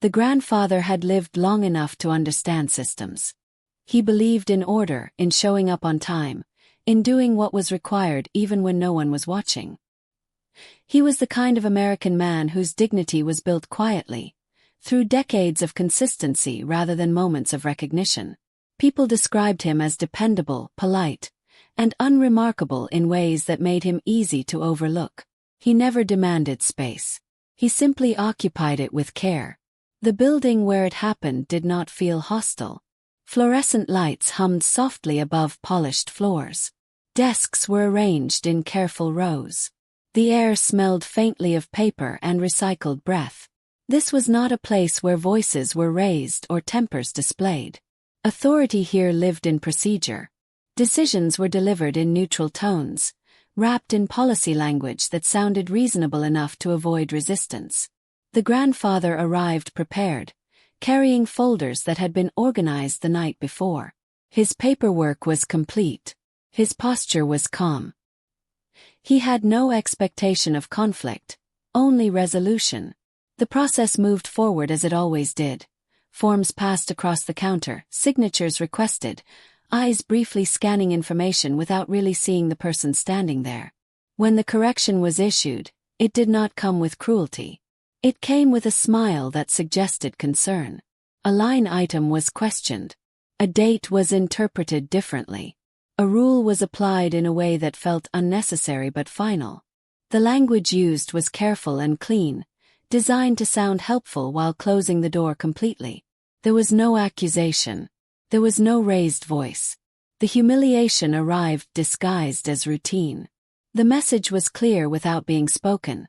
The grandfather had lived long enough to understand systems. He believed in order, in showing up on time, in doing what was required even when no one was watching. He was the kind of American man whose dignity was built quietly, through decades of consistency rather than moments of recognition. People described him as dependable, polite, and unremarkable in ways that made him easy to overlook. He never demanded space. He simply occupied it with care. The building where it happened did not feel hostile. Fluorescent lights hummed softly above polished floors. Desks were arranged in careful rows. The air smelled faintly of paper and recycled breath. This was not a place where voices were raised or tempers displayed. Authority here lived in procedure. Decisions were delivered in neutral tones, wrapped in policy language that sounded reasonable enough to avoid resistance. The grandfather arrived prepared, carrying folders that had been organized the night before. His paperwork was complete. His posture was calm. He had no expectation of conflict, only resolution. The process moved forward as it always did. Forms passed across the counter, signatures requested, eyes briefly scanning information without really seeing the person standing there. When the correction was issued, it did not come with cruelty. It came with a smile that suggested concern. A line item was questioned. A date was interpreted differently. A rule was applied in a way that felt unnecessary but final. The language used was careful and clean, designed to sound helpful while closing the door completely. There was no accusation. There was no raised voice. The humiliation arrived disguised as routine. The message was clear without being spoken.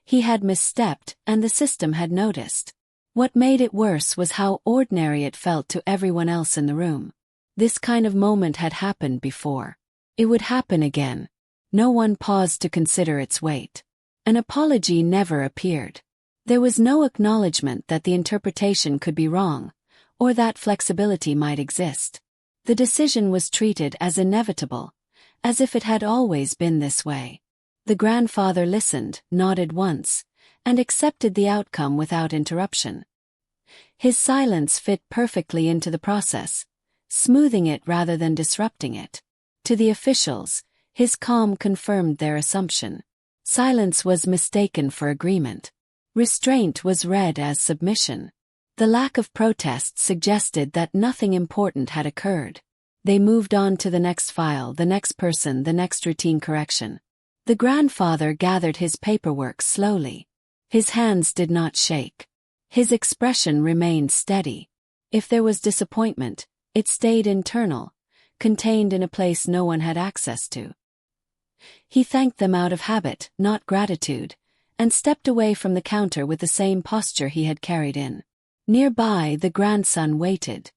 He had misstepped, and the system had noticed. What made it worse was how ordinary it felt to everyone else in the room. This kind of moment had happened before. It would happen again. No one paused to consider its weight. An apology never appeared. There was no acknowledgement that the interpretation could be wrong, or that flexibility might exist. The decision was treated as inevitable, as if it had always been this way. The grandfather listened, nodded once, and accepted the outcome without interruption. His silence fit perfectly into the process, smoothing it rather than disrupting it. To the officials, his calm confirmed their assumption. Silence was mistaken for agreement. Restraint was read as submission. The lack of protest suggested that nothing important had occurred. They moved on to the next file, the next person, the next routine correction. The grandfather gathered his paperwork slowly. His hands did not shake. His expression remained steady. If there was disappointment, it stayed internal, contained in a place no one had access to. He thanked them out of habit, not gratitude, and stepped away from the counter with the same posture he had carried in. Nearby, the grandson waited.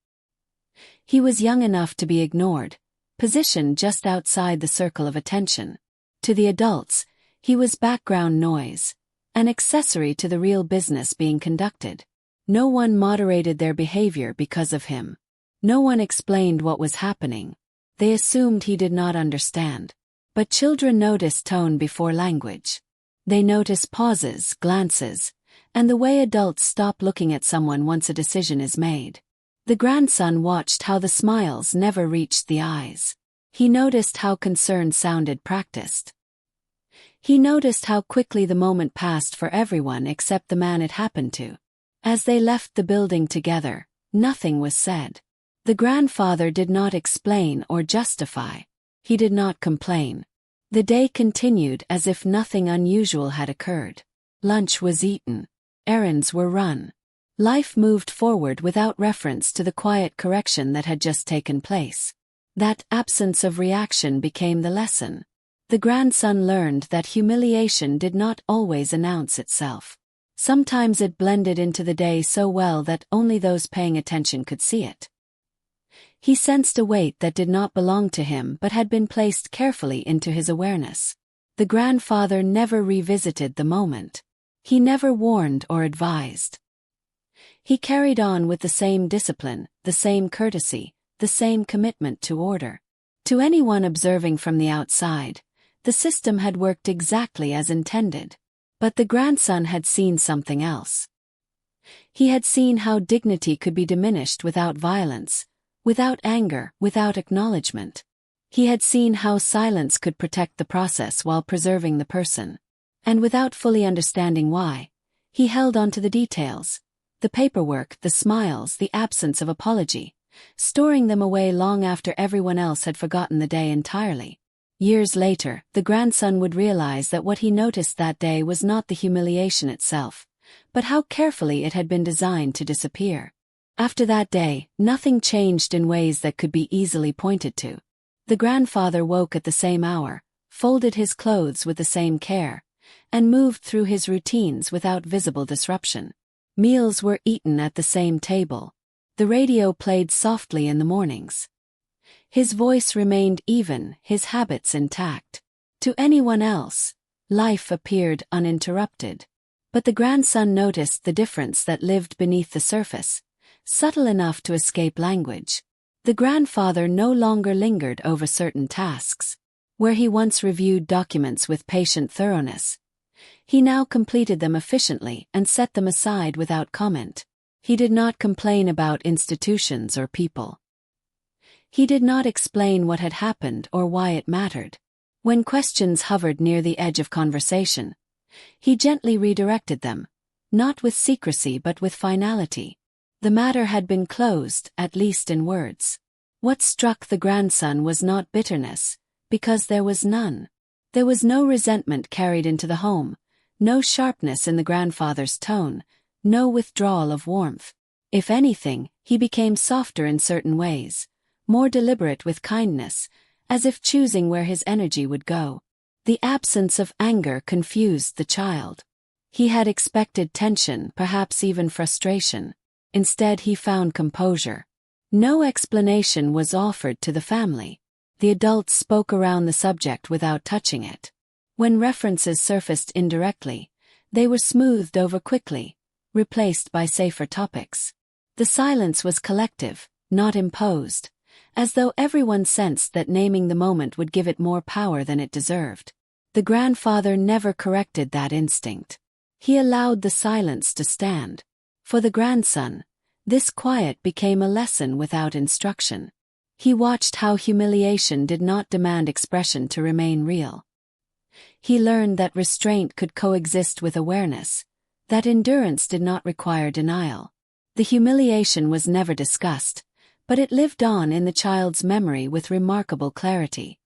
He was young enough to be ignored, positioned just outside the circle of attention. To the adults, he was background noise, an accessory to the real business being conducted. No one moderated their behavior because of him. No one explained what was happening. They assumed he did not understand. But children notice tone before language. They notice pauses, glances, and the way adults stop looking at someone once a decision is made. The grandson watched how the smiles never reached the eyes. He noticed how concern sounded practiced. He noticed how quickly the moment passed for everyone except the man it happened to. As they left the building together, nothing was said. The grandfather did not explain or justify. He did not complain. The day continued as if nothing unusual had occurred. Lunch was eaten. Errands were run. Life moved forward without reference to the quiet correction that had just taken place. That absence of reaction became the lesson. The grandson learned that humiliation did not always announce itself. Sometimes it blended into the day so well that only those paying attention could see it. He sensed a weight that did not belong to him but had been placed carefully into his awareness. The grandfather never revisited the moment. He never warned or advised. He carried on with the same discipline, the same courtesy, the same commitment to order. To anyone observing from the outside, the system had worked exactly as intended. But the grandson had seen something else. He had seen how dignity could be diminished without violence, without anger, without acknowledgement. He had seen how silence could protect the process while preserving the person. And without fully understanding why, he held on to the details, the paperwork, the smiles, the absence of apology, storing them away long after everyone else had forgotten the day entirely. Years later, the grandson would realize that what he noticed that day was not the humiliation itself, but how carefully it had been designed to disappear. After that day, nothing changed in ways that could be easily pointed to. The grandfather woke at the same hour, folded his clothes with the same care, and moved through his routines without visible disruption. Meals were eaten at the same table. The radio played softly in the mornings. His voice remained even, his habits intact. To anyone else, life appeared uninterrupted. But the grandson noticed the difference that lived beneath the surface, subtle enough to escape language. The grandfather no longer lingered over certain tasks. Where he once reviewed documents with patient thoroughness, he now completed them efficiently and set them aside without comment. He did not complain about institutions or people. He did not explain what had happened or why it mattered. When questions hovered near the edge of conversation, he gently redirected them, not with secrecy but with finality. The matter had been closed, at least in words. What struck the grandson was not bitterness, because there was none. There was no resentment carried into the home, no sharpness in the grandfather's tone, no withdrawal of warmth. If anything, he became softer in certain ways, more deliberate with kindness, as if choosing where his energy would go. The absence of anger confused the child. He had expected tension, perhaps even frustration. Instead, he found composure. No explanation was offered to the family. The adults spoke around the subject without touching it. When references surfaced indirectly, they were smoothed over quickly, replaced by safer topics. The silence was collective, not imposed, as though everyone sensed that naming the moment would give it more power than it deserved. The grandfather never corrected that instinct. He allowed the silence to stand. For the grandson, this quiet became a lesson without instruction. He watched how humiliation did not demand expression to remain real. He learned that restraint could coexist with awareness, that endurance did not require denial. The humiliation was never discussed, but it lived on in the child's memory with remarkable clarity.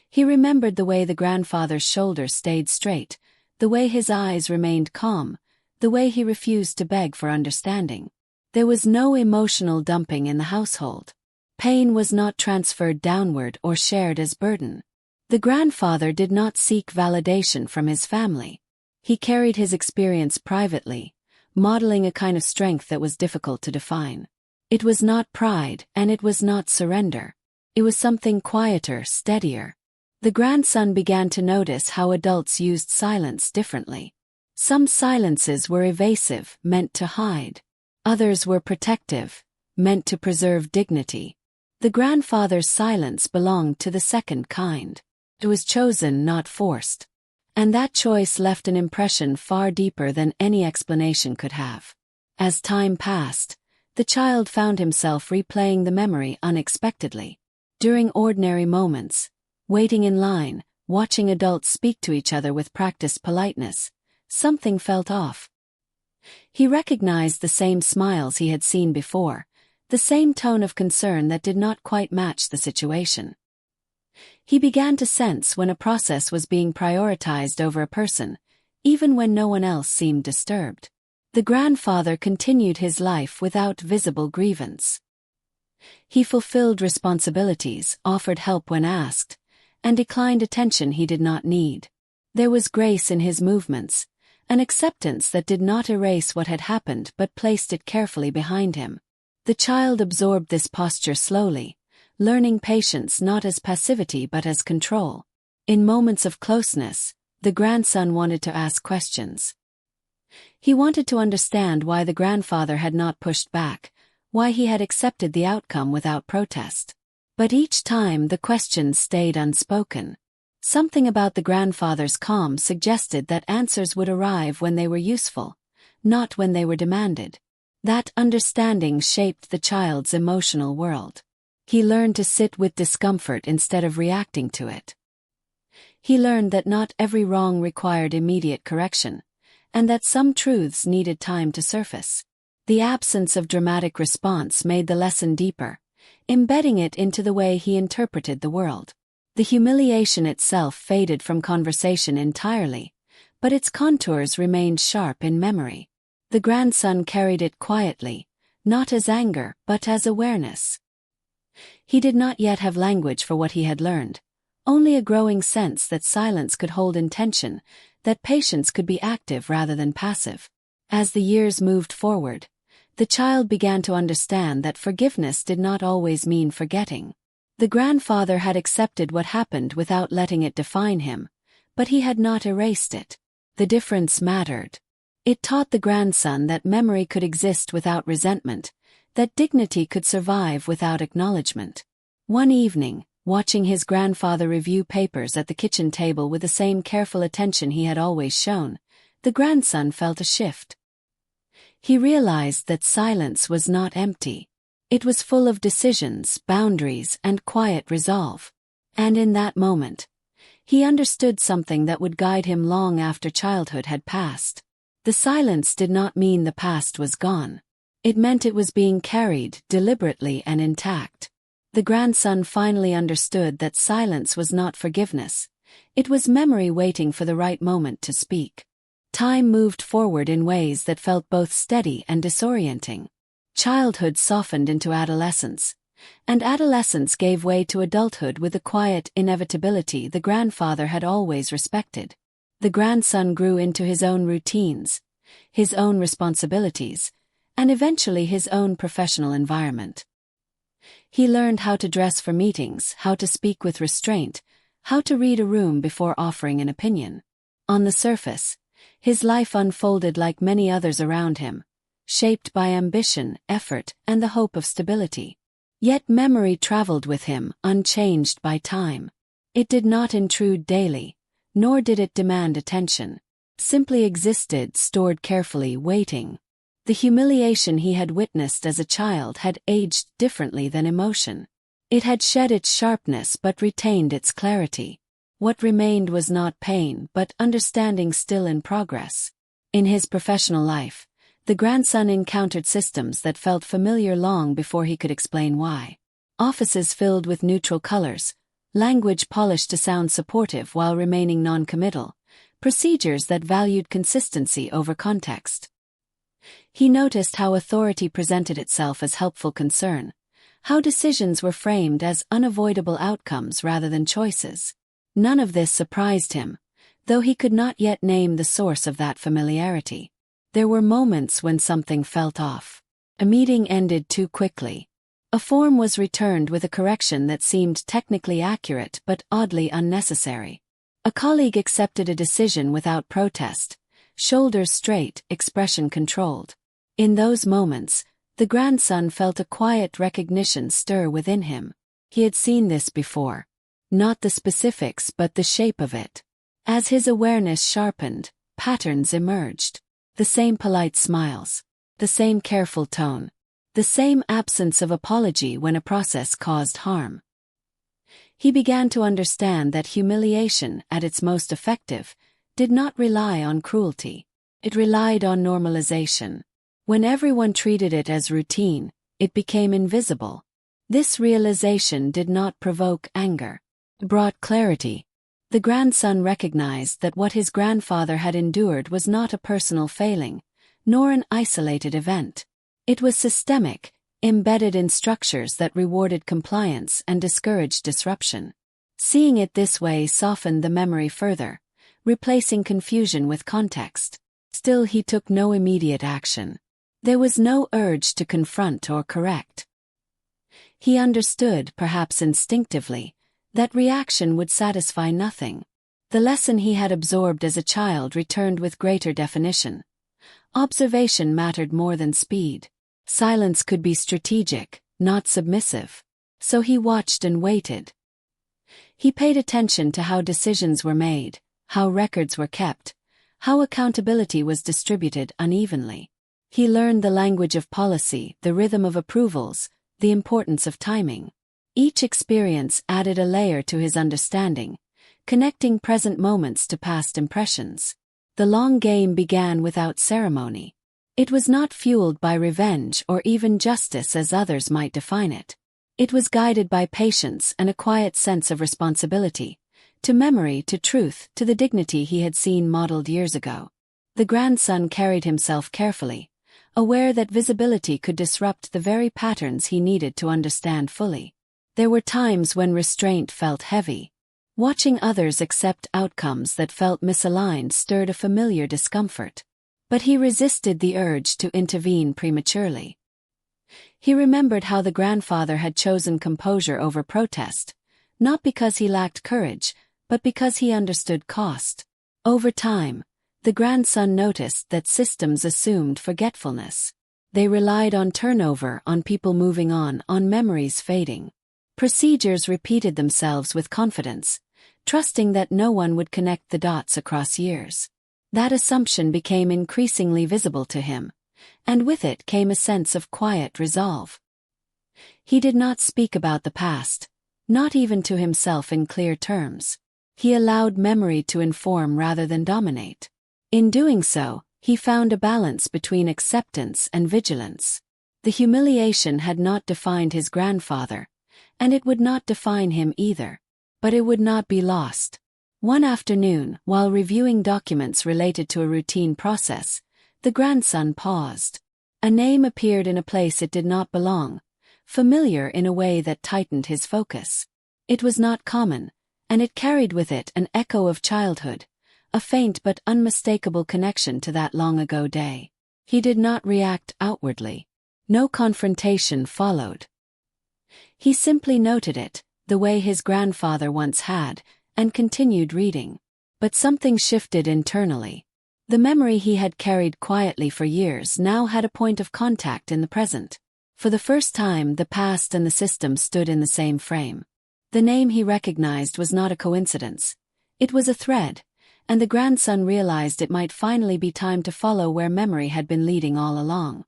He remembered the way the grandfather's shoulders stayed straight, the way his eyes remained calm, the way he refused to beg for understanding. There was no emotional dumping in the household. Pain was not transferred downward or shared as burden. The grandfather did not seek validation from his family. He carried his experience privately, modeling a kind of strength that was difficult to define. It was not pride, and it was not surrender. It was something quieter, steadier. The grandson began to notice how adults used silence differently. Some silences were evasive, meant to hide. Others were protective, meant to preserve dignity. The grandfather's silence belonged to the second kind. It was chosen, not forced. And that choice left an impression far deeper than any explanation could have. As time passed, the child found himself replaying the memory unexpectedly. During ordinary moments, waiting in line, watching adults speak to each other with practiced politeness, something felt off. He recognized the same smiles he had seen before, the same tone of concern that did not quite match the situation. He began to sense when a process was being prioritized over a person, even when no one else seemed disturbed. The grandfather continued his life without visible grievance. He fulfilled responsibilities, offered help when asked, and declined attention he did not need. There was grace in his movements, an acceptance that did not erase what had happened but placed it carefully behind him. The child absorbed this posture slowly, learning patience not as passivity but as control. In moments of closeness, the grandson wanted to ask questions. He wanted to understand why the grandfather had not pushed back, why he had accepted the outcome without protest. But each time the questions stayed unspoken. Something about the grandfather's calm suggested that answers would arrive when they were useful, not when they were demanded. That understanding shaped the child's emotional world. He learned to sit with discomfort instead of reacting to it. He learned that not every wrong required immediate correction, and that some truths needed time to surface. The absence of dramatic response made the lesson deeper, embedding it into the way he interpreted the world. The humiliation itself faded from conversation entirely, but its contours remained sharp in memory. The grandson carried it quietly, not as anger but as awareness. He did not yet have language for what he had learned, only a growing sense that silence could hold intention, that patience could be active rather than passive. As the years moved forward, the child began to understand that forgiveness did not always mean forgetting. The grandfather had accepted what happened without letting it define him, but he had not erased it. The difference mattered. It taught the grandson that memory could exist without resentment, that dignity could survive without acknowledgement. One evening, watching his grandfather review papers at the kitchen table with the same careful attention he had always shown, the grandson felt a shift. He realized that silence was not empty. It was full of decisions, boundaries, and quiet resolve. And in that moment, he understood something that would guide him long after childhood had passed. The silence did not mean the past was gone. It meant it was being carried deliberately and intact. The grandson finally understood that silence was not forgiveness. It was memory waiting for the right moment to speak. Time moved forward in ways that felt both steady and disorienting. Childhood softened into adolescence, and adolescence gave way to adulthood with the quiet inevitability the grandfather had always respected. The grandson grew into his own routines, his own responsibilities, and eventually his own professional environment. He learned how to dress for meetings, how to speak with restraint, how to read a room before offering an opinion. On the surface, his life unfolded like many others around him, shaped by ambition, effort, and the hope of stability. Yet memory traveled with him, unchanged by time. It did not intrude daily, nor did it demand attention. Simply existed, stored carefully, waiting. The humiliation he had witnessed as a child had aged differently than emotion. It had shed its sharpness but retained its clarity. What remained was not pain but understanding still in progress. In his professional life, the grandson encountered systems that felt familiar long before he could explain why. Offices filled with neutral colors, language polished to sound supportive while remaining non-committal, procedures that valued consistency over context. He noticed how authority presented itself as helpful concern, how decisions were framed as unavoidable outcomes rather than choices. None of this surprised him, though he could not yet name the source of that familiarity. There were moments when something felt off. A meeting ended too quickly. A form was returned with a correction that seemed technically accurate but oddly unnecessary. A colleague accepted a decision without protest, shoulders straight, expression controlled. In those moments, the grandson felt a quiet recognition stir within him. He had seen this before. Not the specifics but the shape of it. As his awareness sharpened, patterns emerged. The same polite smiles. The same careful tone. The same absence of apology when a process caused harm. He began to understand that humiliation, at its most effective, did not rely on cruelty. It relied on normalization. When everyone treated it as routine, it became invisible. This realization did not provoke anger. It brought clarity. The grandson recognized that what his grandfather had endured was not a personal failing, nor an isolated event. It was systemic, embedded in structures that rewarded compliance and discouraged disruption. Seeing it this way softened the memory further, replacing confusion with context. Still, he took no immediate action. There was no urge to confront or correct. He understood, perhaps instinctively, that reaction would satisfy nothing. The lesson he had absorbed as a child returned with greater definition. Observation mattered more than speed. Silence could be strategic, not submissive. So he watched and waited. He paid attention to how decisions were made, how records were kept, how accountability was distributed unevenly. He learned the language of policy, the rhythm of approvals, the importance of timing. Each experience added a layer to his understanding, connecting present moments to past impressions. The long game began without ceremony. It was not fueled by revenge or even justice as others might define it. It was guided by patience and a quiet sense of responsibility, to memory, to truth, to the dignity he had seen modeled years ago. The grandson carried himself carefully, aware that visibility could disrupt the very patterns he needed to understand fully. There were times when restraint felt heavy. Watching others accept outcomes that felt misaligned stirred a familiar discomfort. But he resisted the urge to intervene prematurely. He remembered how the grandfather had chosen composure over protest, not because he lacked courage, but because he understood cost. Over time, the grandson noticed that systems assumed forgetfulness. They relied on turnover, on people moving on memories fading. Procedures repeated themselves with confidence, trusting that no one would connect the dots across years. That assumption became increasingly visible to him, and with it came a sense of quiet resolve. He did not speak about the past, not even to himself in clear terms. He allowed memory to inform rather than dominate. In doing so, he found a balance between acceptance and vigilance. The humiliation had not defined his grandfather, and it would not define him either. But it would not be lost. One afternoon, while reviewing documents related to a routine process, the grandson paused. A name appeared in a place it did not belong, familiar in a way that tightened his focus. It was not common, and it carried with it an echo of childhood, a faint but unmistakable connection to that long-ago day. He did not react outwardly. No confrontation followed. He simply noted it, the way his grandfather once had, and continued reading. But something shifted internally. The memory he had carried quietly for years now had a point of contact in the present. For the first time, the past and the system stood in the same frame. The name he recognized was not a coincidence. It was a thread, and the grandson realized it might finally be time to follow where memory had been leading all along.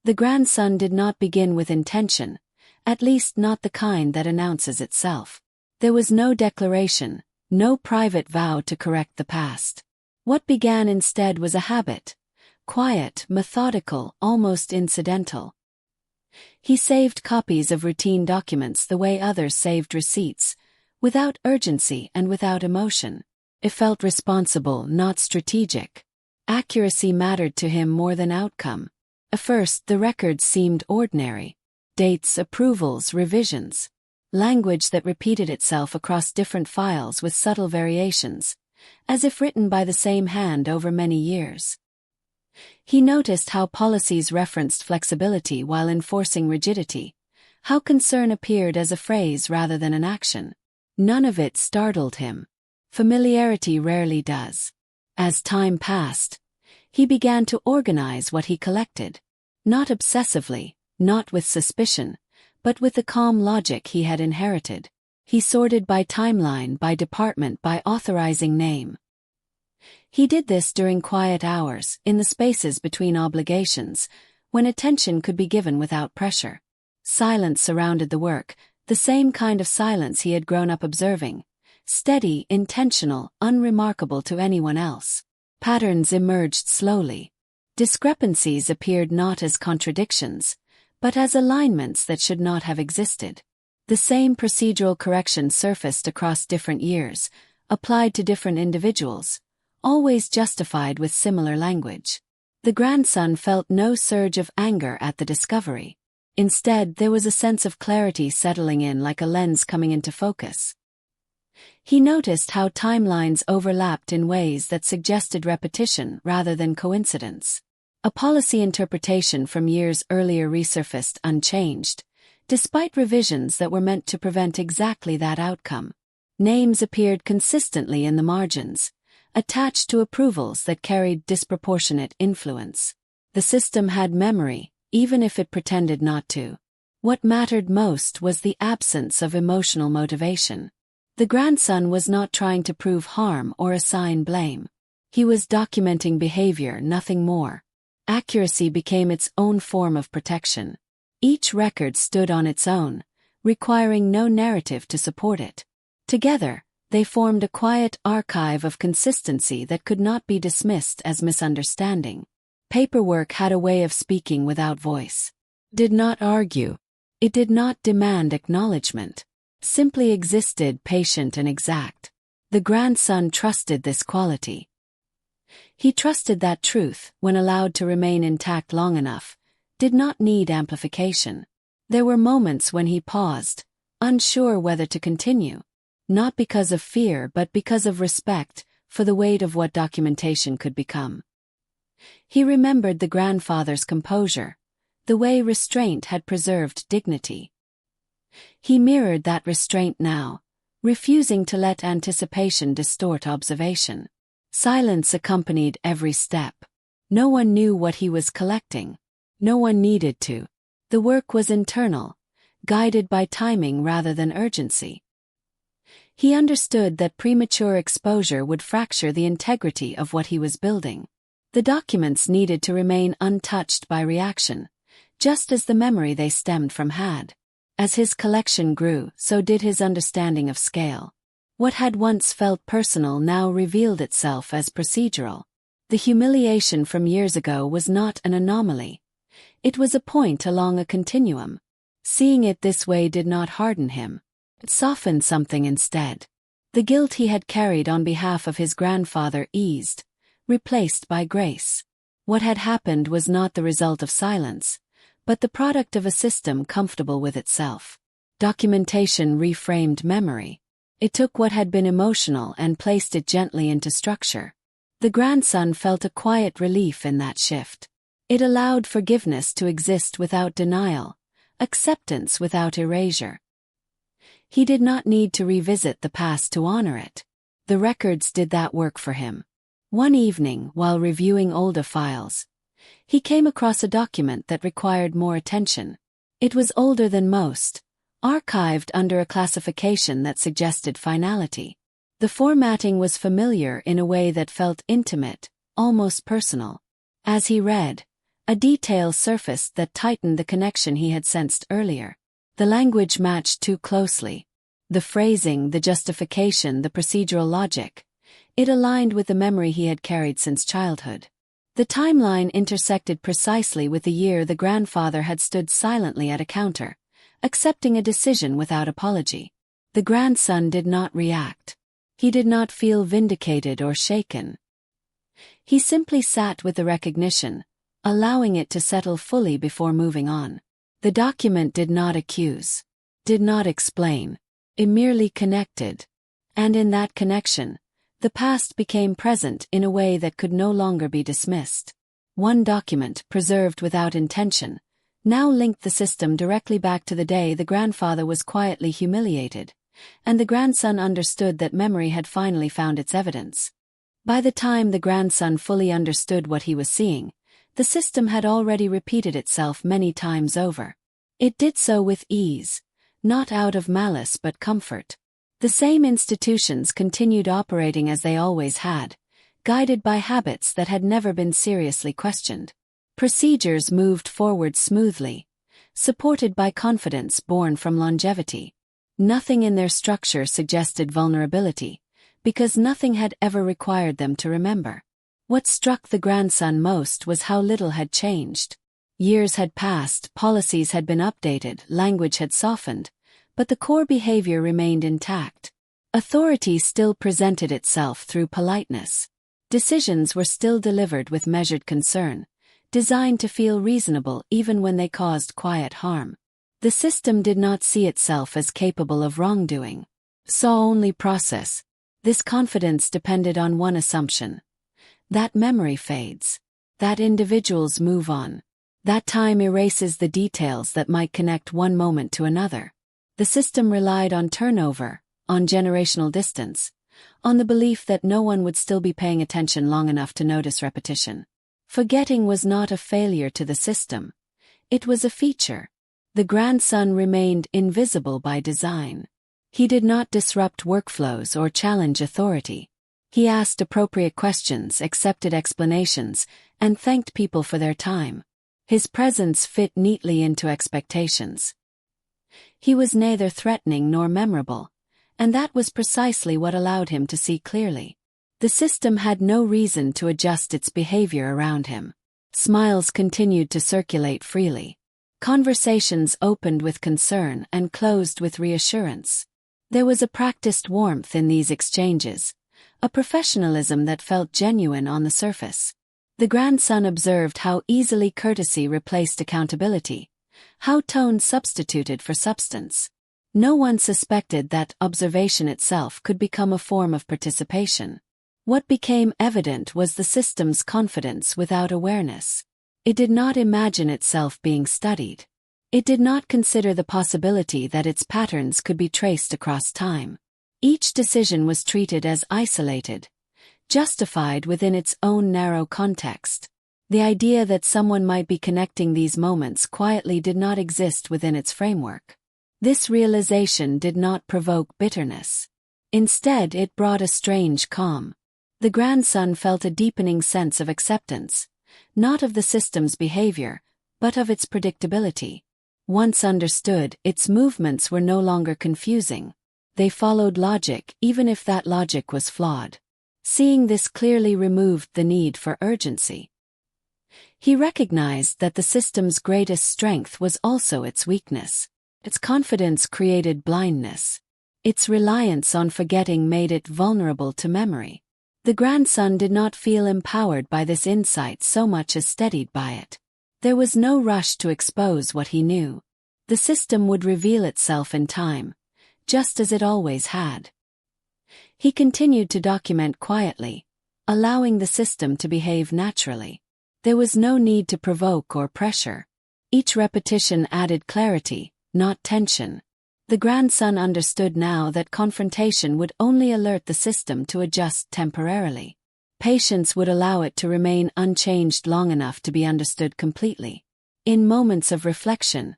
The grandson did not begin with intention, at least not the kind that announces itself. There was no declaration, no private vow to correct the past. What began instead was a habit, quiet, methodical, almost incidental. He saved copies of routine documents the way others saved receipts, without urgency and without emotion. It felt responsible, not strategic. Accuracy mattered to him more than outcome. At first, the records seemed ordinary. Dates, approvals, revisions. Language that repeated itself across different files with subtle variations, as if written by the same hand over many years. He noticed how policies referenced flexibility while enforcing rigidity, how concern appeared as a phrase rather than an action. None of it startled him. Familiarity rarely does. As time passed, he began to organize what he collected. Not obsessively, not with suspicion, but with the calm logic he had inherited. He sorted by timeline, by department, by authorizing name. He did this during quiet hours, in the spaces between obligations, when attention could be given without pressure. Silence surrounded the work, the same kind of silence he had grown up observing. Steady, intentional, unremarkable to anyone else. Patterns emerged slowly. Discrepancies appeared not as contradictions, but as alignments that should not have existed. The same procedural correction surfaced across different years, applied to different individuals, always justified with similar language. The grandson felt no surge of anger at the discovery. Instead, there was a sense of clarity settling in like a lens coming into focus. He noticed how timelines overlapped in ways that suggested repetition rather than coincidence. A policy interpretation from years earlier resurfaced unchanged, despite revisions that were meant to prevent exactly that outcome. Names appeared consistently in the margins, attached to approvals that carried disproportionate influence. The system had memory, even if it pretended not to. What mattered most was the absence of emotional motivation. The grandson was not trying to prove harm or assign blame. He was documenting behavior, nothing more. Accuracy became its own form of protection. Each record stood on its own, requiring no narrative to support it. Together, they formed a quiet archive of consistency that could not be dismissed as misunderstanding. Paperwork had a way of speaking without voice. It did not argue. It did not demand acknowledgement. Simply existed, patient and exact. The grandson trusted this quality. He trusted that truth, when allowed to remain intact long enough, did not need amplification. There were moments when he paused, unsure whether to continue, not because of fear but because of respect for the weight of what documentation could become. He remembered the grandfather's composure, the way restraint had preserved dignity. He mirrored that restraint now, refusing to let anticipation distort observation. Silence accompanied every step. No one knew what he was collecting. No one needed to. The work was internal, guided by timing rather than urgency. He understood that premature exposure would fracture the integrity of what he was building. The documents needed to remain untouched by reaction, just as the memory they stemmed from had. As his collection grew, so did his understanding of scale. What had once felt personal now revealed itself as procedural. The humiliation from years ago was not an anomaly. It was a point along a continuum. Seeing it this way did not harden him. It softened something instead. The guilt he had carried on behalf of his grandfather eased, replaced by grace. What had happened was not the result of silence, but the product of a system comfortable with itself. Documentation reframed memory. It took what had been emotional and placed it gently into structure. The grandson felt a quiet relief in that shift. It allowed forgiveness to exist without denial, acceptance without erasure. He did not need to revisit the past to honor it. The records did that work for him. One evening, while reviewing older files, he came across a document that required more attention. It was older than most, archived under a classification that suggested finality. The formatting was familiar in a way that felt intimate, almost personal. As he read, a detail surfaced that tightened the connection he had sensed earlier. The language matched too closely. The phrasing, the justification, the procedural logic. It aligned with the memory he had carried since childhood. The timeline intersected precisely with the year the grandfather had stood silently at a counter, accepting a decision without apology. The grandson did not react. He did not feel vindicated or shaken. He simply sat with the recognition, allowing it to settle fully before moving on. The document did not accuse, did not explain. It merely connected. And in that connection, the past became present in a way that could no longer be dismissed. One document, preserved without intention, now linked the system directly back to the day the grandfather was quietly humiliated, and the grandson understood that memory had finally found its evidence. By the time the grandson fully understood what he was seeing, the system had already repeated itself many times over. It did so with ease, not out of malice but comfort. The same institutions continued operating as they always had, guided by habits that had never been seriously questioned. Procedures moved forward smoothly, supported by confidence born from longevity. Nothing in their structure suggested vulnerability, because nothing had ever required them to remember. What struck the grandson most was how little had changed. Years had passed, policies had been updated, language had softened, but the core behavior remained intact. Authority still presented itself through politeness. Decisions were still delivered with measured concern, designed to feel reasonable even when they caused quiet harm. The system did not see itself as capable of wrongdoing, saw only process. This confidence depended on one assumption: that memory fades, that individuals move on, that time erases the details that might connect one moment to another. The system relied on turnover, on generational distance, on the belief that no one would still be paying attention long enough to notice repetition. Forgetting was not a failure to the system. It was a feature. The grandson remained invisible by design. He did not disrupt workflows or challenge authority. He asked appropriate questions, accepted explanations, and thanked people for their time. His presence fit neatly into expectations. He was neither threatening nor memorable, and that was precisely what allowed him to see clearly. The system had no reason to adjust its behavior around him. Smiles continued to circulate freely. Conversations opened with concern and closed with reassurance. There was a practiced warmth in these exchanges, a professionalism that felt genuine on the surface. The grandson observed how easily courtesy replaced accountability, how tone substituted for substance. No one suspected that observation itself could become a form of participation. What became evident was the system's confidence without awareness. It did not imagine itself being studied. It did not consider the possibility that its patterns could be traced across time. Each decision was treated as isolated, justified within its own narrow context. The idea that someone might be connecting these moments quietly did not exist within its framework. This realization did not provoke bitterness. Instead, it brought a strange calm. The grandson felt a deepening sense of acceptance, not of the system's behavior, but of its predictability. Once understood, its movements were no longer confusing. They followed logic, even if that logic was flawed. Seeing this clearly removed the need for urgency. He recognized that the system's greatest strength was also its weakness. Its confidence created blindness. Its reliance on forgetting made it vulnerable to memory. The grandson did not feel empowered by this insight so much as steadied by it. There was no rush to expose what he knew. The system would reveal itself in time, just as it always had. He continued to document quietly, allowing the system to behave naturally. There was no need to provoke or pressure. Each repetition added clarity, not tension. The grandson understood now that confrontation would only alert the system to adjust temporarily. Patience would allow it to remain unchanged long enough to be understood completely. In moments of reflection,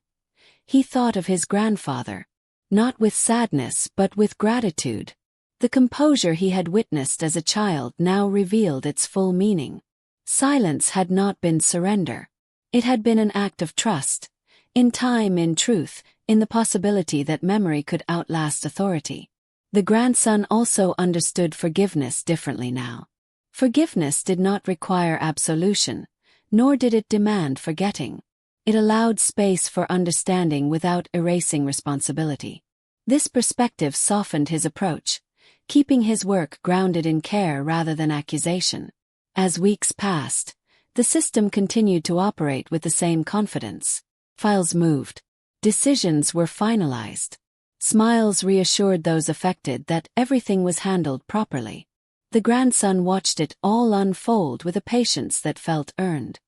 he thought of his grandfather, not with sadness but with gratitude. The composure he had witnessed as a child now revealed its full meaning. Silence had not been surrender. It had been an act of trust, in time, in truth, in the possibility that memory could outlast authority. The grandson also understood forgiveness differently now. Forgiveness did not require absolution, nor did it demand forgetting. It allowed space for understanding without erasing responsibility. This perspective softened his approach, keeping his work grounded in care rather than accusation. As weeks passed, the system continued to operate with the same confidence. Files moved. Decisions were finalized. Smiles reassured those affected that everything was handled properly. The grandson watched it all unfold with a patience that felt earned.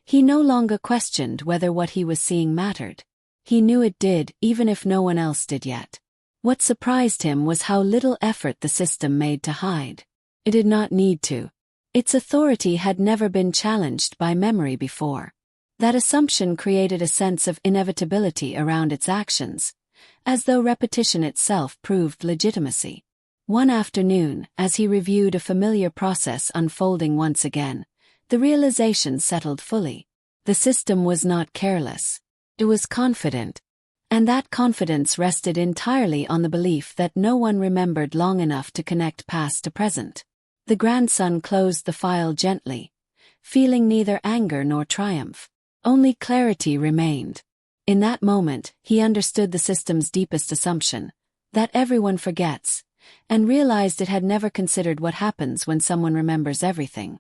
He no longer questioned whether what he was seeing mattered. He knew it did, even if no one else did yet. What surprised him was how little effort the system made to hide. It did not need to. Its authority had never been challenged by memory before. That assumption created a sense of inevitability around its actions, as though repetition itself proved legitimacy. One afternoon, as he reviewed a familiar process unfolding once again, the realization settled fully. The system was not careless. It was confident. And that confidence rested entirely on the belief that no one remembered long enough to connect past to present. The grandson closed the file gently, feeling neither anger nor triumph. Only clarity remained. In that moment, he understood the system's deepest assumption, that everyone forgets, and realized it had never considered what happens when someone remembers everything.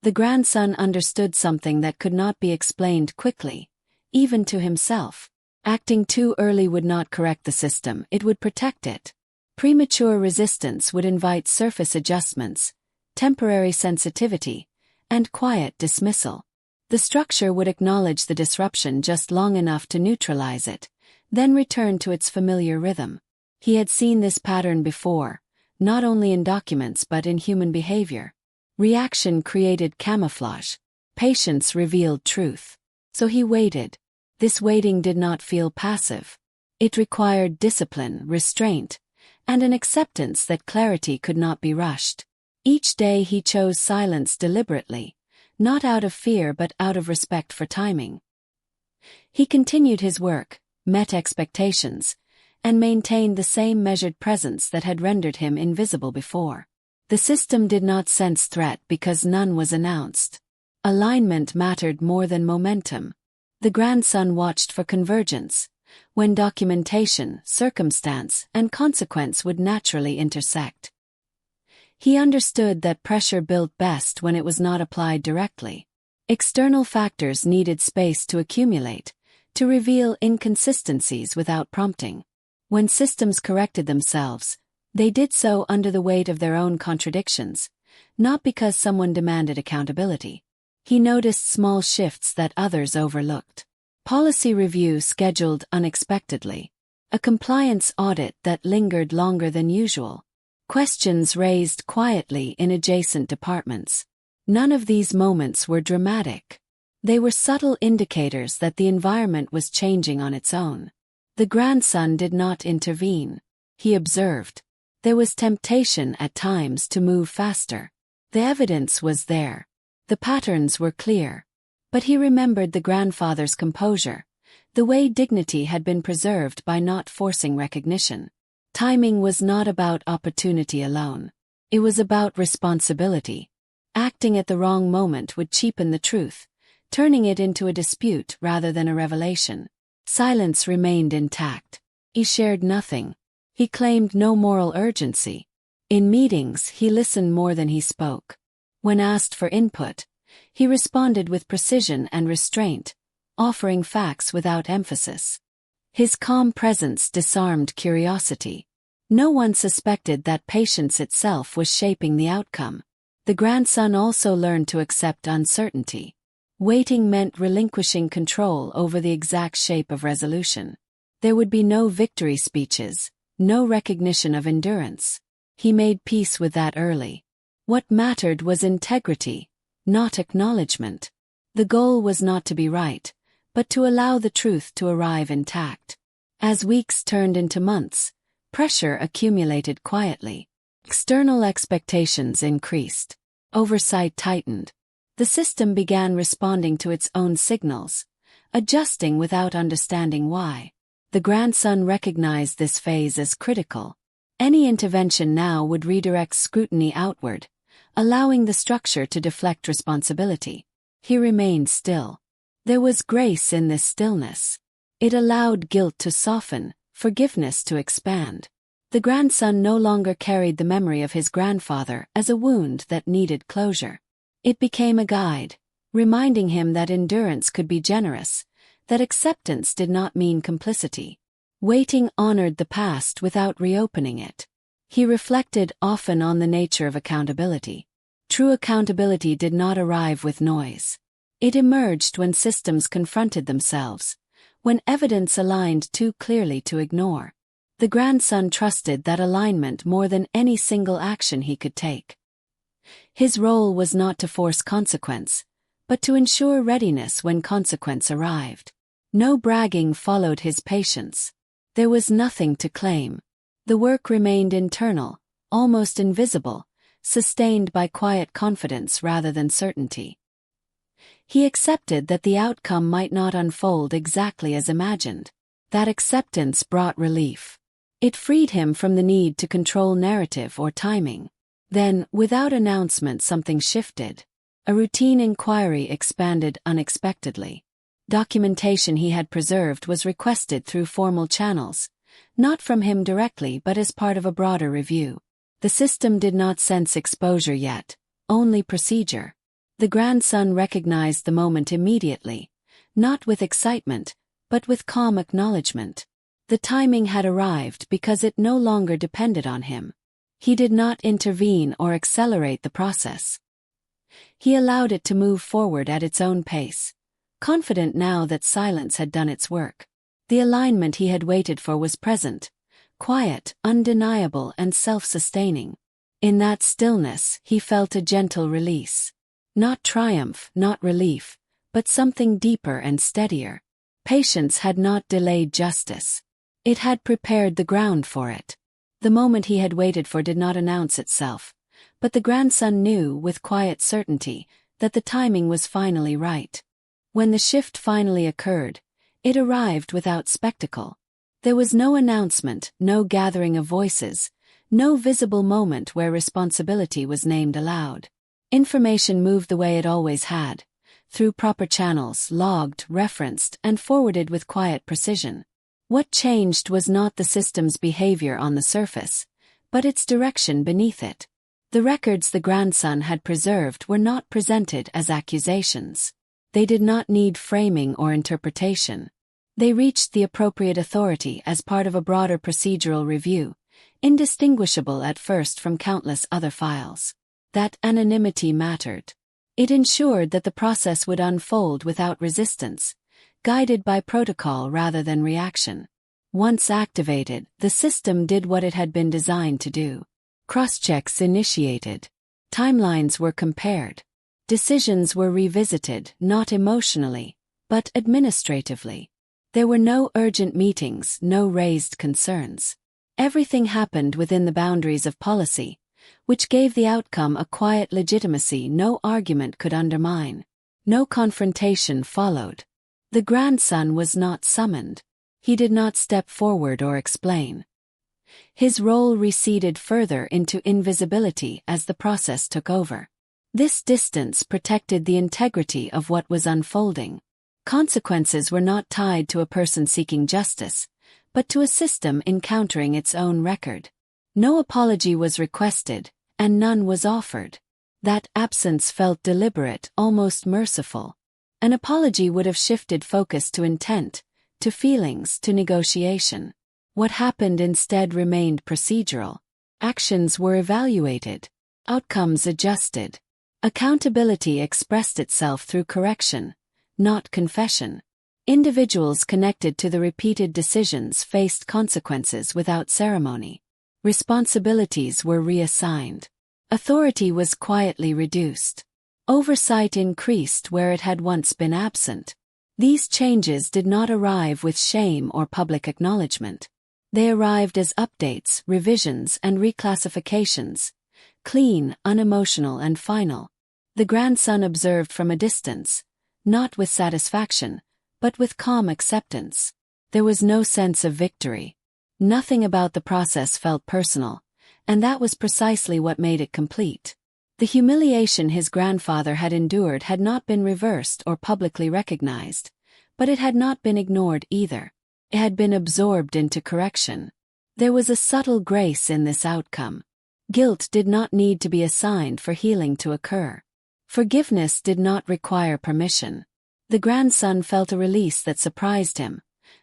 The grandson understood something that could not be explained quickly, even to himself. Acting too early would not correct the system, it would protect it. Premature resistance would invite surface adjustments, temporary sensitivity, and quiet dismissal. The structure would acknowledge the disruption just long enough to neutralize it, then return to its familiar rhythm. He had seen this pattern before, not only in documents but in human behavior. Reaction created camouflage. Patience revealed truth. So he waited. This waiting did not feel passive. It required discipline, restraint, and an acceptance that clarity could not be rushed. Each day he chose silence deliberately, not out of fear but out of respect for timing. He continued his work, met expectations, and maintained the same measured presence that had rendered him invisible before. The system did not sense threat because none was announced. Alignment mattered more than momentum. The grandson watched for convergence, when documentation, circumstance, and consequence would naturally intersect. He understood that pressure built best when it was not applied directly. External factors needed space to accumulate, to reveal inconsistencies without prompting. When systems corrected themselves, they did so under the weight of their own contradictions, not because someone demanded accountability. He noticed small shifts that others overlooked. Policy review scheduled unexpectedly. A compliance audit that lingered longer than usual. Questions raised quietly in adjacent departments. None of these moments were dramatic. They were subtle indicators that the environment was changing on its own. The grandson did not intervene. He observed. There was temptation at times to move faster. The evidence was there. The patterns were clear. But he remembered the grandfather's composure, the way dignity had been preserved by not forcing recognition. Timing was not about opportunity alone. It was about responsibility. Acting at the wrong moment would cheapen the truth, turning it into a dispute rather than a revelation. Silence remained intact. He shared nothing. He claimed no moral urgency. In meetings, he listened more than he spoke. When asked for input, he responded with precision and restraint, offering facts without emphasis. His calm presence disarmed curiosity. No one suspected that patience itself was shaping the outcome. The grandson also learned to accept uncertainty. Waiting meant relinquishing control over the exact shape of resolution. There would be no victory speeches, no recognition of endurance. He made peace with that early. What mattered was integrity, not acknowledgement. The goal was not to be right, but to allow the truth to arrive intact. As weeks turned into months, pressure accumulated quietly. External expectations increased. Oversight tightened. The system began responding to its own signals, adjusting without understanding why. The grandson recognized this phase as critical. Any intervention now would redirect scrutiny outward, allowing the structure to deflect responsibility. He remained still. There was grace in this stillness. It allowed guilt to soften, forgiveness to expand. The grandson no longer carried the memory of his grandfather as a wound that needed closure. It became a guide, reminding him that endurance could be generous, that acceptance did not mean complicity. Waiting honored the past without reopening it. He reflected often on the nature of accountability. True accountability did not arrive with noise. It emerged when systems confronted themselves, when evidence aligned too clearly to ignore. The grandson trusted that alignment more than any single action he could take. His role was not to force consequence, but to ensure readiness when consequence arrived. No bragging followed his patience. There was nothing to claim. The work remained internal, almost invisible, sustained by quiet confidence rather than certainty. He accepted that the outcome might not unfold exactly as imagined. That acceptance brought relief. It freed him from the need to control narrative or timing. Then, without announcement, something shifted. A routine inquiry expanded unexpectedly. Documentation he had preserved was requested through formal channels, not from him directly but as part of a broader review. The system did not sense exposure yet, only procedure. The grandson recognized the moment immediately, not with excitement, but with calm acknowledgement. The timing had arrived because it no longer depended on him. He did not intervene or accelerate the process. He allowed it to move forward at its own pace, confident now that silence had done its work. The alignment he had waited for was present, quiet, undeniable, and self-sustaining. In that stillness, he felt a gentle release. Not triumph, not relief, but something deeper and steadier. Patience had not delayed justice. It had prepared the ground for it. The moment he had waited for did not announce itself, but the grandson knew with quiet certainty that the timing was finally right. When the shift finally occurred, it arrived without spectacle. There was no announcement, no gathering of voices, no visible moment where responsibility was named aloud. Information moved the way it always had, through proper channels, logged, referenced, and forwarded with quiet precision. What changed was not the system's behavior on the surface, but its direction beneath it. The records the grandson had preserved were not presented as accusations. They did not need framing or interpretation. They reached the appropriate authority as part of a broader procedural review, indistinguishable at first from countless other files. That anonymity mattered. It ensured that the process would unfold without resistance, guided by protocol rather than reaction. Once activated, the system did what it had been designed to do. Cross-checks initiated. Timelines were compared. Decisions were revisited, not emotionally, but administratively. There were no urgent meetings, no raised concerns. Everything happened within the boundaries of policy, which gave the outcome a quiet legitimacy no argument could undermine. No confrontation followed. The grandson was not summoned. He did not step forward or explain. His role receded further into invisibility as the process took over. This distance protected the integrity of what was unfolding. Consequences were not tied to a person seeking justice, but to a system encountering its own record. No apology was requested, and none was offered. That absence felt deliberate, almost merciful. An apology would have shifted focus to intent, to feelings, to negotiation. What happened instead remained procedural. Actions were evaluated. Outcomes adjusted. Accountability expressed itself through correction, not confession. Individuals connected to the repeated decisions faced consequences without ceremony. Responsibilities were reassigned. Authority was quietly reduced. Oversight increased where it had once been absent. These changes did not arrive with shame or public acknowledgement. They arrived as updates, revisions, and reclassifications, clean, unemotional, and final. The grandson observed from a distance, not with satisfaction, but with calm acceptance. There was no sense of victory. Nothing about the process felt personal, and that was precisely what made it complete. The humiliation his grandfather had endured had not been reversed or publicly recognized, but it had not been ignored either. It had been absorbed into correction. There was a subtle grace in this outcome. Guilt did not need to be assigned for healing to occur. Forgiveness did not require permission. The grandson felt a release that surprised him,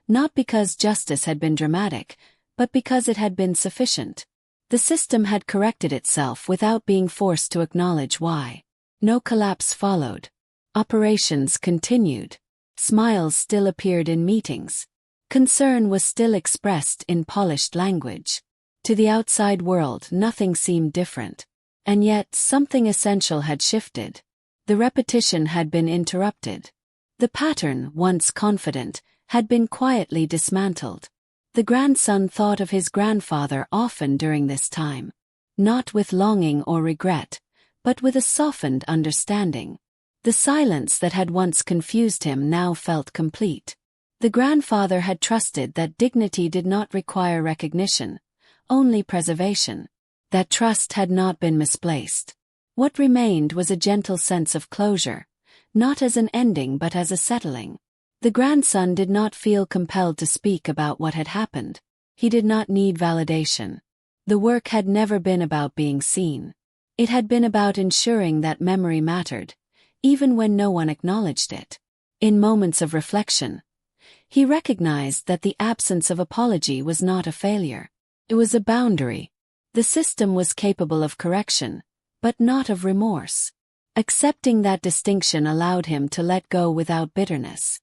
not because justice had been dramatic, but because it had been sufficient. The system had corrected itself without being forced to acknowledge why. No collapse followed. Operations continued. Smiles still appeared in meetings. Concern was still expressed in polished language. To the outside world, nothing seemed different. And yet, something essential had shifted. The repetition had been interrupted. The pattern, once confident, had been quietly dismantled. The grandson thought of his grandfather often during this time. Not with longing or regret, but with a softened understanding. The silence that had once confused him now felt complete. The grandfather had trusted that dignity did not require recognition, only preservation. That trust had not been misplaced. What remained was a gentle sense of closure, not as an ending but as a settling. The grandson did not feel compelled to speak about what had happened. He did not need validation. The work had never been about being seen. It had been about ensuring that memory mattered, even when no one acknowledged it. In moments of reflection, he recognized that the absence of apology was not a failure. It was a boundary. The system was capable of correction, but not of remorse. Accepting that distinction allowed him to let go without bitterness.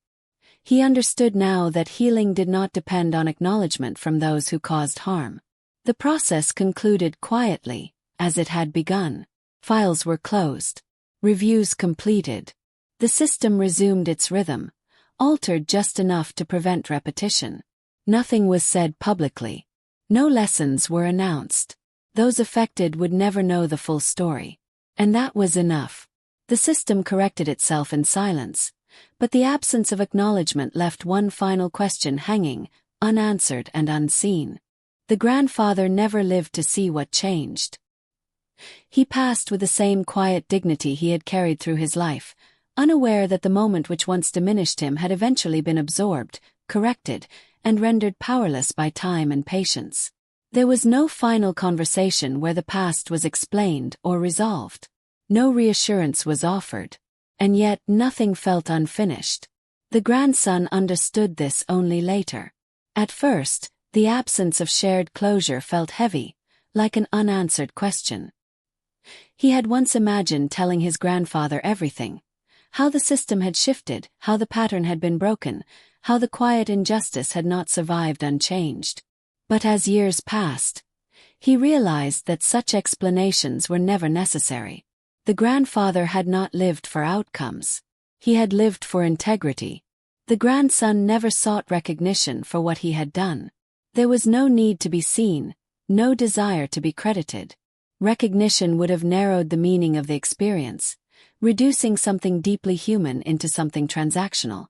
He understood now that healing did not depend on acknowledgement from those who caused harm. The process concluded quietly, as it had begun. Files were closed. Reviews completed. The system resumed its rhythm, altered just enough to prevent repetition. Nothing was said publicly. No lessons were announced. Those affected would never know the full story. And that was enough. The system corrected itself in silence, but the absence of acknowledgement left one final question hanging, unanswered and unseen. The grandfather never lived to see what changed. He passed with the same quiet dignity he had carried through his life, unaware that the moment which once diminished him had eventually been absorbed, corrected, and rendered powerless by time and patience. There was no final conversation where the past was explained or resolved. No reassurance was offered. And yet nothing felt unfinished. The grandson understood this only later. At first, the absence of shared closure felt heavy, like an unanswered question. He had once imagined telling his grandfather everything. How the system had shifted, how the pattern had been broken, how the quiet injustice had not survived unchanged. But as years passed, he realized that such explanations were never necessary. The grandfather had not lived for outcomes. He had lived for integrity. The grandson never sought recognition for what he had done. There was no need to be seen, no desire to be credited. Recognition would have narrowed the meaning of the experience, reducing something deeply human into something transactional.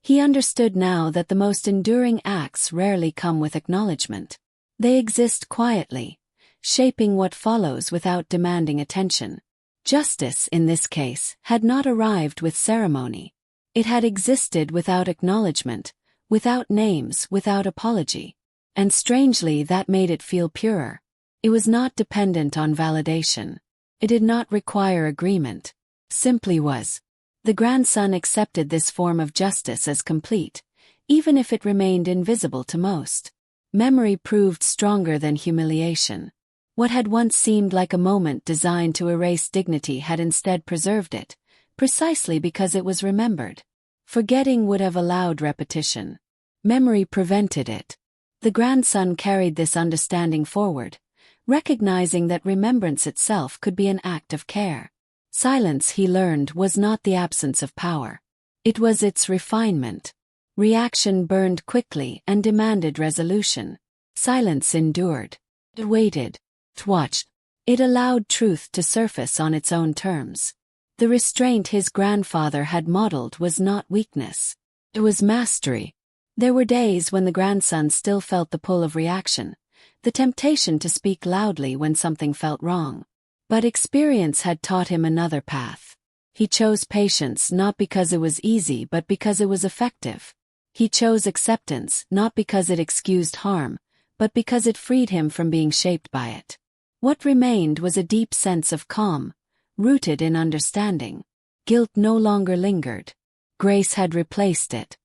He understood now that the most enduring acts rarely come with acknowledgement. They exist quietly, shaping what follows without demanding attention. Justice, in this case, had not arrived with ceremony. It had existed without acknowledgement, without names, without apology. And strangely, that made it feel purer. It was not dependent on validation. It did not require agreement. Simply was. The grandson accepted this form of justice as complete, even if it remained invisible to most. Memory proved stronger than humiliation. What had once seemed like a moment designed to erase dignity had instead preserved it, precisely because it was remembered. Forgetting would have allowed repetition. Memory prevented it. The grandson carried this understanding forward, recognizing that remembrance itself could be an act of care. Silence, he learned, was not the absence of power. It was its refinement. Reaction burned quickly and demanded resolution. Silence endured. It waited. It watched. It allowed truth to surface on its own terms. The restraint his grandfather had modeled was not weakness. It was mastery. There were days when the grandson still felt the pull of reaction, the temptation to speak loudly when something felt wrong. But experience had taught him another path. He chose patience not because it was easy but because it was effective. He chose acceptance not because it excused harm, but because it freed him from being shaped by it. What remained was a deep sense of calm, rooted in understanding. Guilt no longer lingered. Grace had replaced it.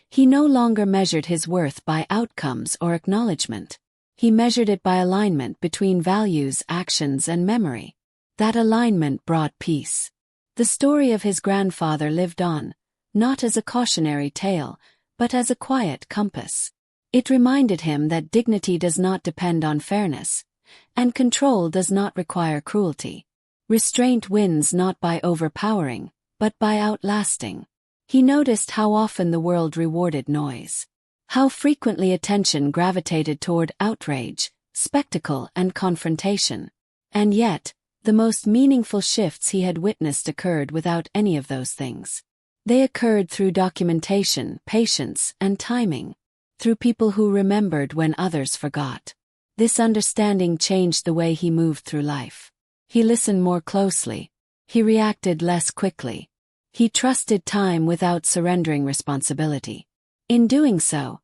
He no longer measured his worth by outcomes or acknowledgement. He measured it by alignment between values, actions, and memory. That alignment brought peace. The story of his grandfather lived on, not as a cautionary tale, but as a quiet compass. It reminded him that dignity does not depend on fairness, and control does not require cruelty. Restraint wins not by overpowering, but by outlasting. He noticed how often the world rewarded noise. How frequently attention gravitated toward outrage, spectacle, and confrontation. And yet, the most meaningful shifts he had witnessed occurred without any of those things. They occurred through documentation, patience, and timing. Through people who remembered when others forgot. This understanding changed the way he moved through life. He listened more closely. He reacted less quickly. He trusted time without surrendering responsibility. In doing so,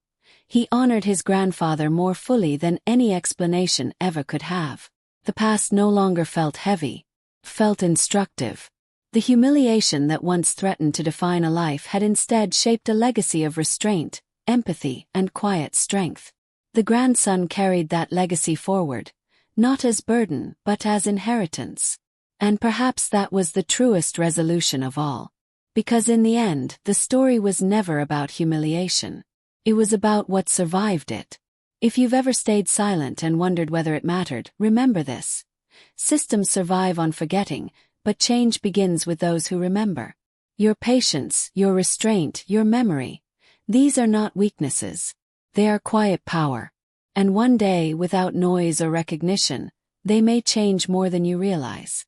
he honored his grandfather more fully than any explanation ever could have. The past no longer felt heavy, felt instructive. The humiliation that once threatened to define a life had instead shaped a legacy of restraint, empathy, and quiet strength. The grandson carried that legacy forward, not as burden but as inheritance. And perhaps that was the truest resolution of all. Because in the end, the story was never about humiliation. It was about what survived it. If you've ever stayed silent and wondered whether it mattered, remember this. Systems survive on forgetting, but change begins with those who remember. Your patience, your restraint, your memory. These are not weaknesses. They are quiet power. And one day, without noise or recognition, they may change more than you realize.